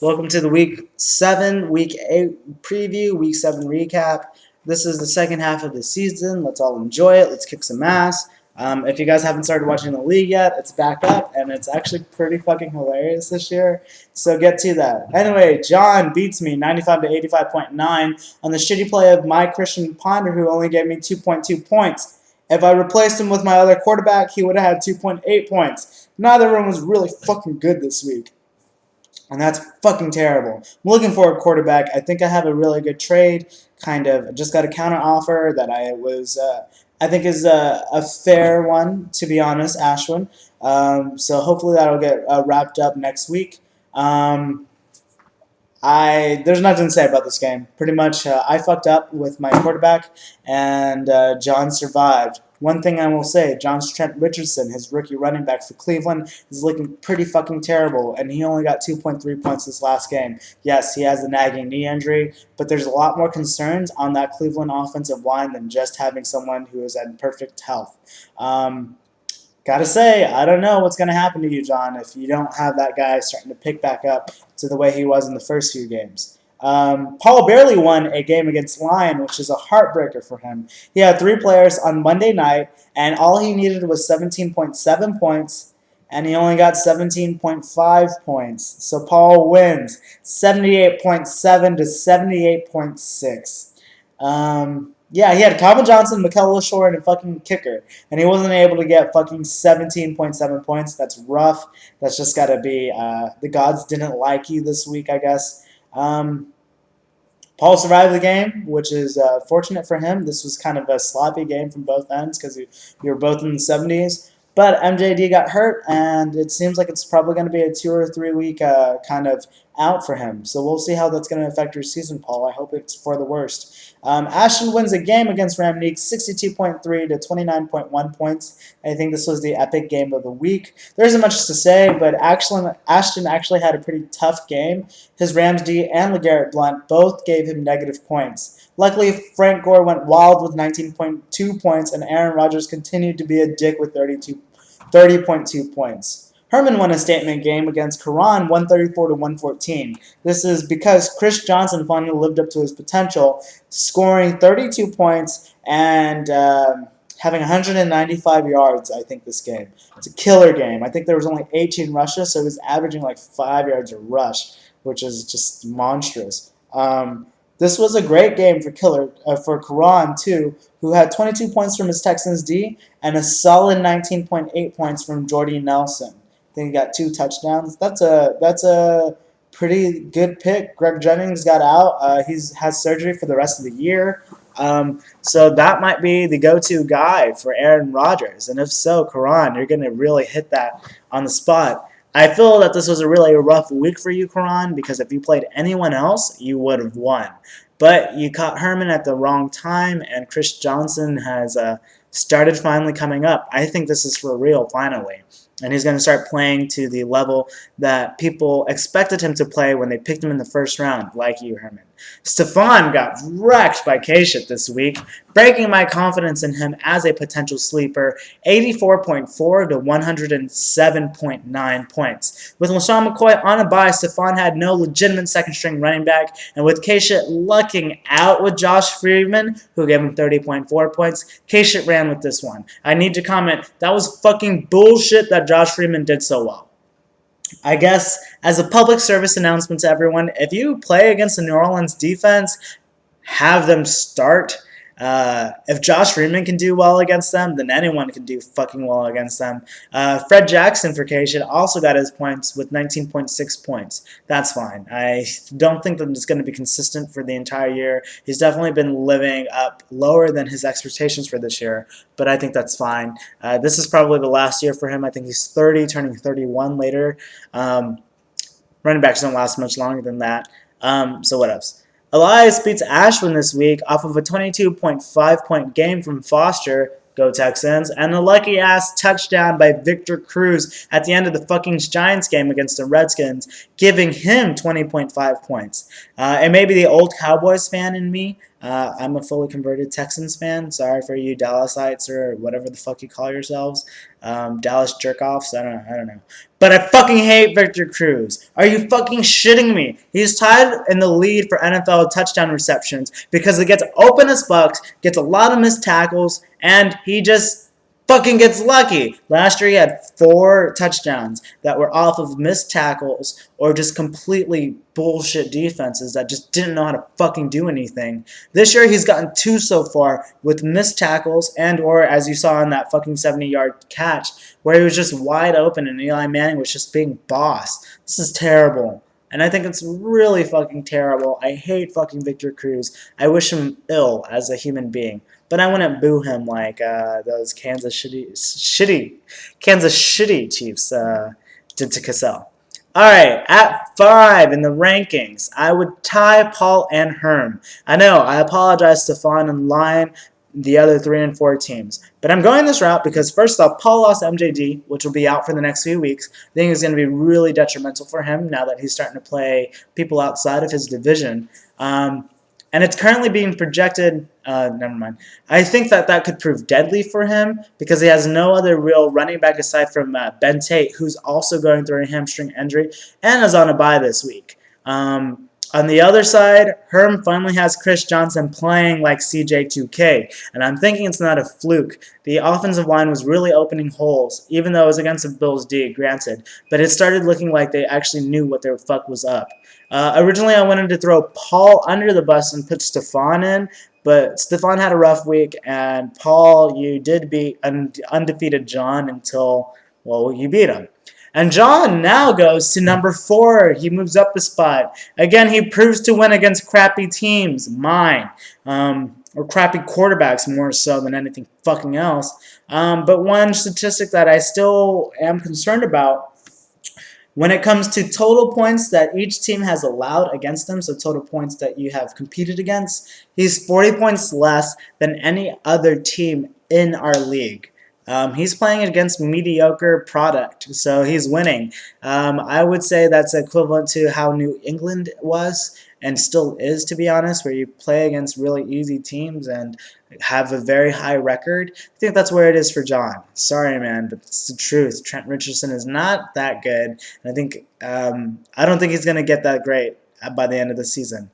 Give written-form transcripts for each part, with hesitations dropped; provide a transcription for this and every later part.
Welcome to the Week 7, Week 8 preview, Week 7 recap. This is the second half of the season. Let's all enjoy it. Let's kick some ass. If you guys haven't started watching the league yet, it's back up, and it's actually pretty fucking hilarious this year. So get to that. Anyway, John beats me 95 to 85.9 on the shitty play of my Christian Ponder, who only gave me 2.2 points. If I replaced him with my other quarterback, he would have had 2.8 points. Neither one was really fucking good this week. And that's fucking terrible. I'm looking for a quarterback. I think I have a really good trade. Kind of. I just got a counter offer that I think is a fair one, to be honest, Ashwin. So hopefully that'll get wrapped up next week. There's nothing to say about this game. Pretty much, I fucked up with my quarterback, and John survived. One thing I will say, John Trent Richardson, his rookie running back for Cleveland, is looking pretty fucking terrible, and he only got 2.3 points this last game. Yes, he has a nagging knee injury, but there's a lot more concerns on that Cleveland offensive line than just having someone who is in perfect health. Gotta say, I don't know what's going to happen to you, John, if you don't have that guy starting to pick back up to the way he was in the first few games. Paul barely won a game against Lyon, which is a heartbreaker for him. He had 3 players on Monday night, and all he needed was 17.7 points, and he only got 17.5 points. So Paul wins 78.7 to 78.6. Yeah, he had Calvin Johnson, Mikel Lashore, and a fucking kicker, and he wasn't able to get fucking 17.7 points. That's rough. That's just got to be the gods didn't like you this week, I guess. Paul survived the game, which is fortunate for him. This was kind of a sloppy game from both ends because we were both in the 70s. But MJD got hurt, and it seems like it's probably going to be a 2 or 3 week kind of out for him. So we'll see how that's going to affect your season, Paul. I hope it's for the worst. Ashton wins a game against Ramneek, 62.3 to 29.1 points. I think this was the epic game of the week. There isn't much to say, but Ashton actually had a pretty tough game. His Rams D and LeGarrette Blount both gave him negative points. Luckily, Frank Gore went wild with 19.2 points, and Aaron Rodgers continued to be a dick with 30.2 points. Herman won a statement game against Karan, 134 to 114. This is because Chris Johnson finally lived up to his potential, scoring 32 points and having 195 yards, I think, this game. It's a killer game. I think there was only 18 rushes, so he was averaging like 5 yards a rush, which is just monstrous. This was a great game for Karan, too, who had 22 points from his Texans D and a solid 19.8 points from Jordy Nelson. I think he got 2 touchdowns. That's a pretty good pick. Greg Jennings got out. He has surgery for the rest of the year. So that might be the go-to guy for Aaron Rodgers. And if so, Karan, you're going to really hit that on the spot. I feel that this was a really rough week for you, Karan, because if you played anyone else, you would have won. But you caught Herman at the wrong time, and Chris Johnson has started finally coming up. I think this is for real, finally. And he's going to start playing to the level that people expected him to play when they picked him in the first round, like you, Herman. Stephon got wrecked by K-Shit this week, breaking my confidence in him as a potential sleeper, 84.4 to 107.9 points. With LaShawn McCoy on a bye, Stephon had no legitimate second-string running back, and with K-Shit lucking out with Josh Freeman, who gave him 30.4 points, K-Shit ran with this one. I need to comment, that was fucking bullshit that Josh Freeman did so well. I guess as a public service announcement to everyone, if you play against the New Orleans defense, have them start. If Josh Freeman can do well against them, then anyone can do fucking well against them. Fred Jackson for K-Shit also got his points with 19.6 points. That's fine. I don't think that it's going to be consistent for the entire year. He's definitely been living up lower than his expectations for this year, but I think that's fine. This is probably the last year for him. I think he's 30, turning 31 later. Running backs don't last much longer than that. So what else? Elias beats Ashwin this week off of a 22.5-point game from Foster, go Texans, and a lucky-ass touchdown by Victor Cruz at the end of the fucking Giants game against the Redskins, giving him 20.5 points. And maybe the old Cowboys fan in me I'm a fully converted Texans fan. Sorry for you Dallasites or whatever the fuck you call yourselves. Dallas jerk-offs. I don't know. But I fucking hate Victor Cruz. Are you fucking shitting me? He's tied in the lead for NFL touchdown receptions because he gets open as fuck, gets a lot of missed tackles, and he just fucking gets lucky. Last year he had 4 touchdowns that were off of missed tackles or just completely bullshit defenses that just didn't know how to fucking do anything. This year he's gotten 2 so far with missed tackles and or as you saw in that fucking 70-yard catch where he was just wide open and Eli Manning was just being boss. This is terrible. And I think it's really fucking terrible. I hate fucking Victor Cruz. I wish him ill as a human being. But I wouldn't boo him like those Kansas City Chiefs did to Cassell. All right, at 5 in the rankings, I would tie Paul and Herm. I know, I apologize to Fawn and Lion, the other 3 and 4 teams. But I'm going this route because, first off, Paul lost MJD, which will be out for the next few weeks. I think it's going to be really detrimental for him now that he's starting to play people outside of his division. And it's currently being projected, never mind. I think that could prove deadly for him because he has no other real running back aside from Ben Tate, who's also going through a hamstring injury and is on a bye this week. On the other side, Herm finally has Chris Johnson playing like CJ2K, and I'm thinking it's not a fluke. The offensive line was really opening holes, even though it was against the Bills D, granted, but it started looking like they actually knew what their fuck was up. Originally, I wanted to throw Paul under the bus and put Stephon in, but Stephon had a rough week, and Paul, you did beat undefeated John until, well, you beat him. And John now goes to number 4. He moves up a spot. Again, he proves to win against crappy teams, mine, or crappy quarterbacks more so than anything fucking else. But one statistic that I still am concerned about when it comes to total points that each team has allowed against them, so total points that you have competed against, he's 40 points less than any other team in our league. He's playing against mediocre product, so he's winning. I would say that's equivalent to how New England was and still is, to be honest, where you play against really easy teams and have a very high record. I think that's where it is for John. Sorry, man, but it's the truth. Trent Richardson is not that good, and I think I don't think he's going to get that great by the end of the season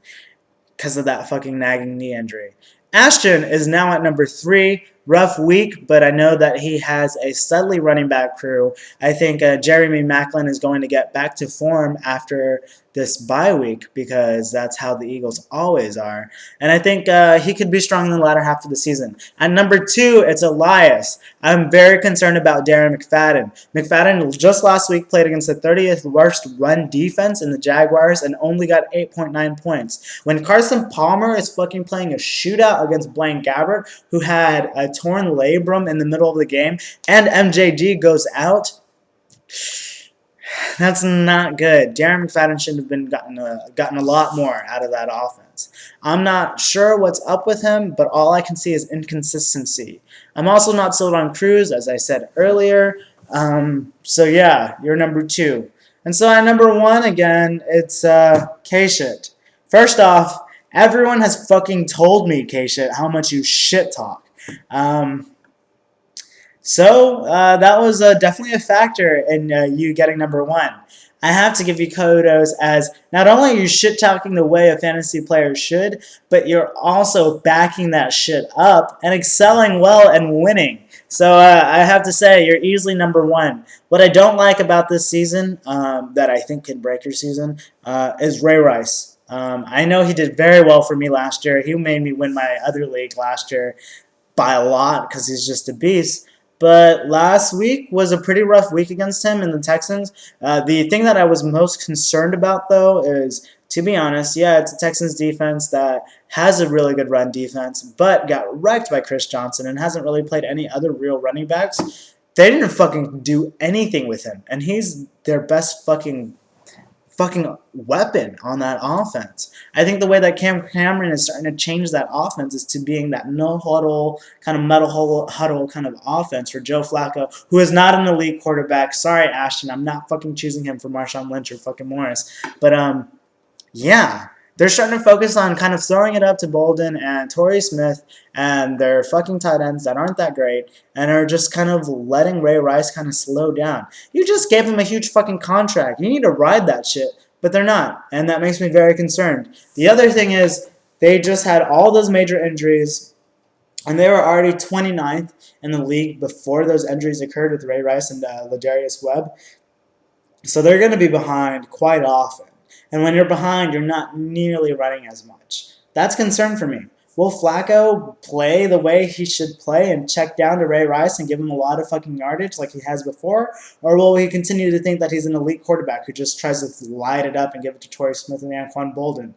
because of that fucking nagging knee injury. Ashton is now at number 3. Rough week, but I know that he has a steadily running back crew. I think Jeremy Maclin is going to get back to form after this bye week because that's how the Eagles always are. And I think he could be strong in the latter half of the season. At number 2, it's Elias. I'm very concerned about Darren McFadden. McFadden just last week played against the 30th worst run defense in the Jaguars and only got 8.9 points. When Carson Palmer is fucking playing a shootout against Blaine Gabbert, who had a torn labrum in the middle of the game, and MJD goes out, that's not good. Darren McFadden should have been gotten a lot more out of that offense. I'm not sure what's up with him, but all I can see is inconsistency. I'm also not sold on Cruz, as I said earlier. So yeah, you're number 2. And so at number 1, again, it's K-Shit. First off, everyone has fucking told me, K-Shit, how much you shit talk. So that was definitely a factor in you getting number 1. I have to give you kudos as not only are you shit-talking the way a fantasy player should, but you're also backing that shit up and excelling well and winning. So I have to say, you're easily number 1. What I don't like about this season, that I think can break your season, is Ray Rice. I know he did very well for me last year. He made me win my other league last year by a lot because he's just a beast. But last week was a pretty rough week against him in the Texans. The thing that I was most concerned about, though, is, to be honest, yeah, it's a Texans defense that has a really good run defense, but got wrecked by Chris Johnson and hasn't really played any other real running backs. They didn't fucking do anything with him, and he's their best fucking weapon on that offense. I think the way that Cam Cameron is starting to change that offense is to being that no-huddle, kind of huddle kind of offense for Joe Flacco, who is not an elite quarterback. Sorry, Ashton, I'm not fucking choosing him for Marshawn Lynch or fucking Morris. But, yeah, they're starting to focus on kind of throwing it up to Bolden and Torrey Smith and their fucking tight ends that aren't that great and are just kind of letting Ray Rice kind of slow down. You just gave him a huge fucking contract. You need to ride that shit, but they're not, and that makes me very concerned. The other thing is they just had all those major injuries, and they were already 29th in the league before those injuries occurred with Ray Rice and Ladarius Webb. So they're going to be behind quite often. And when you're behind, you're not nearly running as much. That's concern for me. Will Flacco play the way he should play and check down to Ray Rice and give him a lot of fucking yardage like he has before? Or will he continue to think that he's an elite quarterback who just tries to light it up and give it to Torrey Smith and Anquan Bolden?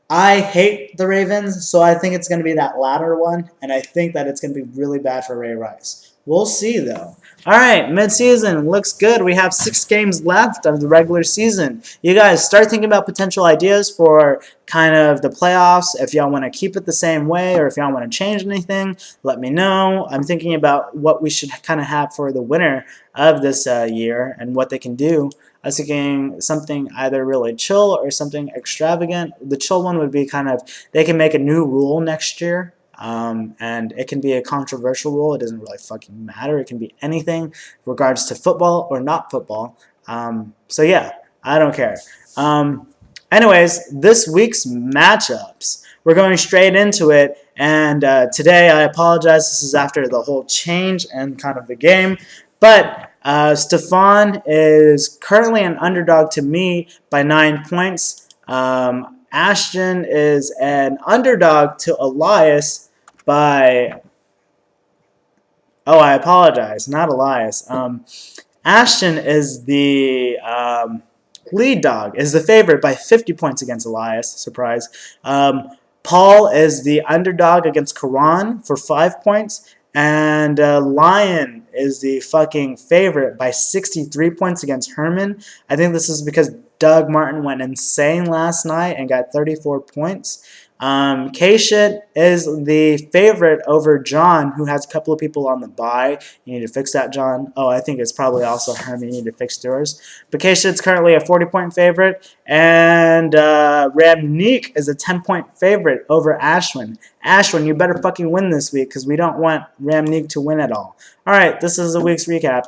I hate the Ravens, so I think it's going to be that latter one, and I think that it's going to be really bad for Ray Rice. We'll see, though. All right, midseason looks good. We have 6 games left of the regular season. You guys start thinking about potential ideas for kind of the playoffs. If y'all want to keep it the same way or if y'all want to change anything, let me know. I'm thinking about what we should kind of have for the winner of this year and what they can do. I was thinking something either really chill or something extravagant. The chill one would be kind of, they can make a new rule next year, and it can be a controversial rule. It doesn't really fucking matter. It can be anything in regards to football or not football. So yeah, I don't care. Anyways, this week's matchups. We're going straight into it, and today, I apologize, this is after the whole change and kind of the game, but Stefan is currently an underdog to me by 9 points. Ashton is an underdog to Elias by... Oh, I apologize. Not Elias. Ashton is the lead dog, is the favorite by 50 points against Elias. Surprise. Paul is the underdog against Karan for 5 points. And Lion is the fucking favorite by 63 points against Herman. I think this is because Doug Martin went insane last night and got 34 points. K-Shit is the favorite over John, who has a couple of people on the bye. You need to fix that, John. Oh, I think it's probably also Herman. You need to fix yours. But K-Shit's currently a 40-point favorite. And Ramneek is a 10-point favorite over Ashwin. Ashwin, you better fucking win this week because we don't want Ramneek to win at all. All right, this is the week's recap.